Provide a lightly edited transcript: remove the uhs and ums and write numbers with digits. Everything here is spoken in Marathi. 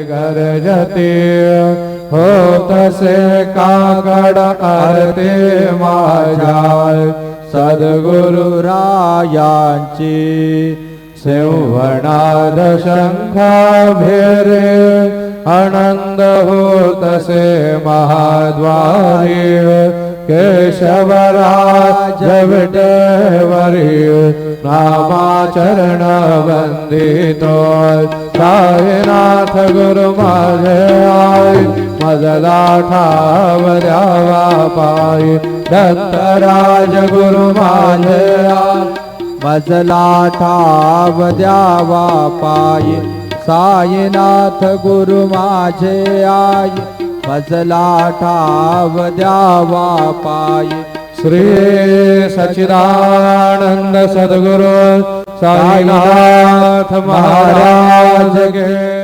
गरजते हो तसे काकड आरते माझ्या सद्गुरु रायांची सिंहनाद शंखा भेरे आनंद होतसे महाद्वारी केशवराज विटेवरी नामाचरण वंदितो साईनाथ गुरु माझे आई मजला ठाव द्यावा पायी दत्तराज गुरु माझे आई मजला ठाव द्यावा पायी साईनाथ गुरु माझे आई मजला ठाव द्यावा पायी श्री सच्चिदानंद सद्गुरु साईनाथ महाराज के